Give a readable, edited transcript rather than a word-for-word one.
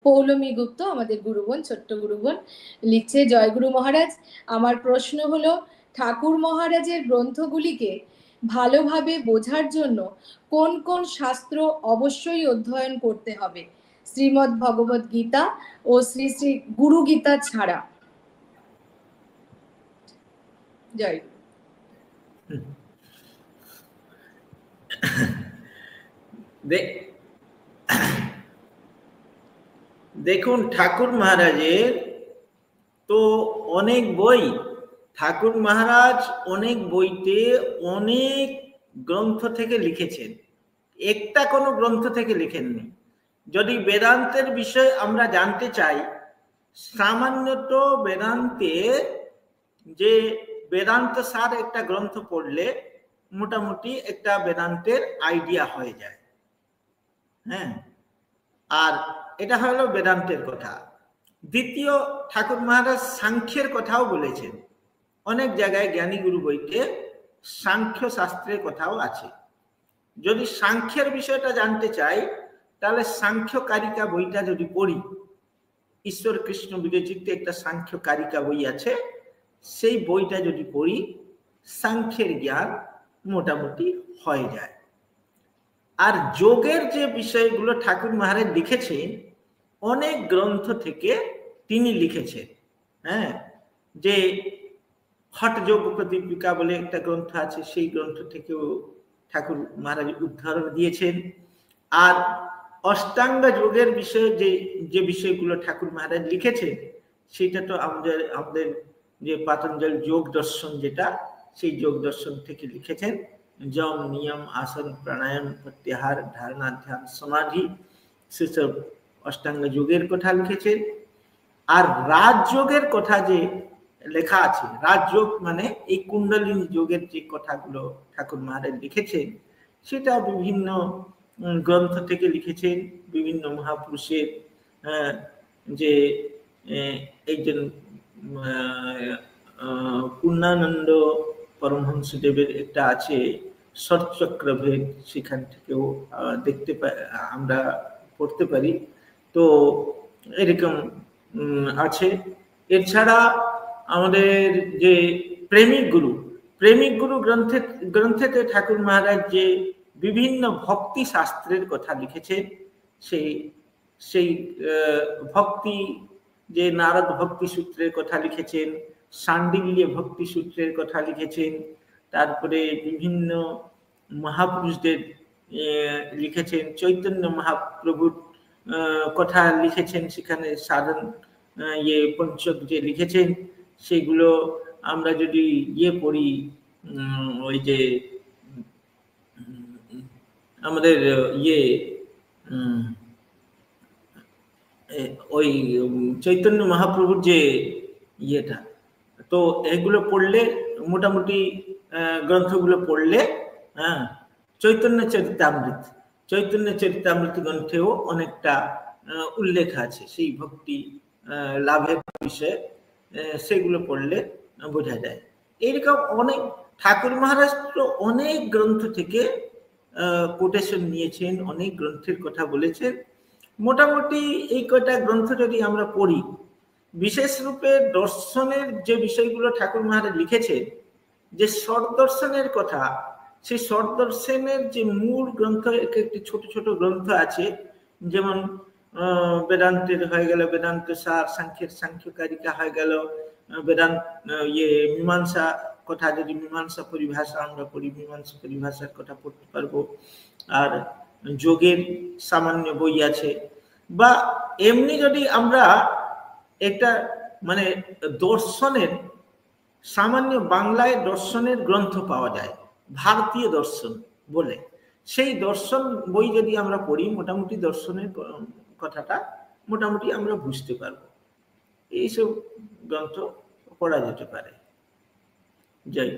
পৌলমী গুপ্ত, আমাদের গুরুবোন, ছোট্ট গুরুবোন লিখছে, জয়গুরু মহারাজ, আমার প্রশ্ন হলো, ঠাকুর মহারাজের গ্রন্থগুলিকে ভালোভাবে বোঝার জন্য কোন কোন শাস্ত্র অবশ্যই অধ্যয়ন করতে হবে, শ্রীমদ্ ভগবত গীতা ও শ্রী শ্রী গুরু গীতা ছাড়া? জয়। দেখুন, ঠাকুর মহারাজের তো অনেক বই, ঠাকুর মহারাজ অনেক বইতে অনেক গ্রন্থ থেকে লিখেছেন, একটা কোনো গ্রন্থ থেকে লিখেননি। যদি বেদান্তের বিষয় আমরা জানতে চাই, সামান্যত বেদান্তে যে বেদান্ত সার একটা গ্রন্থ পড়লে মোটামুটি একটা বেদান্তের আইডিয়া হয়ে যায়। হ্যাঁ, আর এটা হলো বেদান্তের কথা। দ্বিতীয়, ঠাকুর মহারাজ সাংখ্যের কথাও বলেছেন, অনেক জায়গায় জ্ঞানীগুরু বইতে সাংখ্য শাস্ত্রের কথাও আছে। যদি সাংখ্যের বিষয়টা জানতে চাই, তাহলে সাংখ্য কারিকা বইটা যদি পড়ি, ঈশ্বর কৃষ্ণ বিরচিত একটা সাংখ্য কারিকা বই আছে, সেই বইটা যদি পড়ি, সাংখ্যের জ্ঞান মোটামুটি হয়ে যায়। আর যোগের যে বিষয়গুলো ঠাকুর মহারাজ লিখেছেন, অনেক গ্রন্থ থেকে তিনি লিখেছেন। হ্যাঁ, যে হঠ যোগ প্রদীপিকা বলে একটা গ্রন্থ আছে, সেই গ্রন্থ থেকেও ঠাকুর মহারাজ উদাহরণ দিয়েছেন। আর অষ্টাঙ্গ যোগের বিষয়ে যে বিষয়গুলো ঠাকুর মহারাজ লিখেছেন, সেটা তো আমাদের যে পাতঞ্জল যোগ দর্শন, যেটা সেই যোগ দর্শন থেকে লিখেছেন। যম, নিয়ম, আসন, প্রাণায়াম, প্রত্যাহার, ধারণা, ধ্যান, সমাধি, সেসব অষ্টাঙ্গ যোগের কথা লিখেছেন। আর রাজযোগের কথা যে লেখা আছে, রাজযোগ মানে এই কুণ্ডলিনী যোগের যে কথাগুলো ঠাকুর মহারাজ লিখেছেন, সেটা বিভিন্ন গ্রন্থ থেকে লিখেছেন। বিভিন্ন মহাপুরুষের যে একজন পূর্ণানন্দ পরমহংসদেবের একটা আছে ষটচক্রভেদ, সেখান থেকেও দেখতে আমরা পড়তে পারি। তো এরকম আছে। এছাড়া আমাদের যে প্রেমিক গুরু গ্রন্থেতে ঠাকুর মহারাজ যে বিভিন্ন ভক্তি শাস্ত্রের কথা লিখেছেন, সেই ভক্তি, যে নারদ ভক্তি সূত্রের কথা লিখেছেন, সান্ডিল্য ভক্তি সূত্রের কথা লিখেছেন, তারপরে বিভিন্ন মহাপুরুষদের লিখেছেন, চৈতন্য মহাপ্রভুর কথা লিখেছেন, সেখানে সাধন পঞ্চক যে লিখেছেন, সেগুলো আমরা যদি পড়ি, ওই যে আমাদের ওই চৈতন্য মহাপ্রভুর যে ইয়েটা, তো এগুলো পড়লে মোটামুটি গ্রন্থগুলো পড়লে, হ্যাঁ, চৈতন্য চরিতামৃত গ্রন্থেও অনেকটা উল্লেখ আছে সেই ভক্তি লাভের বিষয়ে, সেগুলো পড়লে বোঝা যায়। এইরকম অনেক ঠাকুর মহারাজ তো অনেক গ্রন্থ থেকে কোটেশন নিয়েছেন, অনেক গ্রন্থের কথা বলেছেন। মোটামুটি এই কয়টা গ্রন্থ যদি আমরা পড়ি, বিশেষ রূপে দর্শনের যে বিষয়গুলো ঠাকুর মহারাজ লিখেছেন, যে ষট দর্শনের কথা, সেই ষট দর্শনের যে মূল গ্রন্থ, একটি ছোট ছোট গ্রন্থ আছে, যেমন বেদান্তের হয়ে গেল বেদান্ত সার, সাংখ্যের সাংখ্যকারিকা হয়ে গেল, বেদান্ত মীমাংসা কথা, যদি মীমাংসা পরিভাষা আমরা পড়ি, মীমাংসা পরিভাষার কথা পড়তে পারবো। আর যোগের সামান্য বই আছে, বা এমনি যদি আমরা একটা মানে দর্শনের সামান্য বাংলায় দর্শনের গ্রন্থ পাওয়া যায়, ভারতীয় দর্শন বলে, সেই দর্শন বই যদি আমরা পড়ি, মোটামুটি দর্শনের কথাটা মোটামুটি আমরা বুঝতে পারবো। এইসব গ্রন্থ পড়া যেতে পারে। জয়।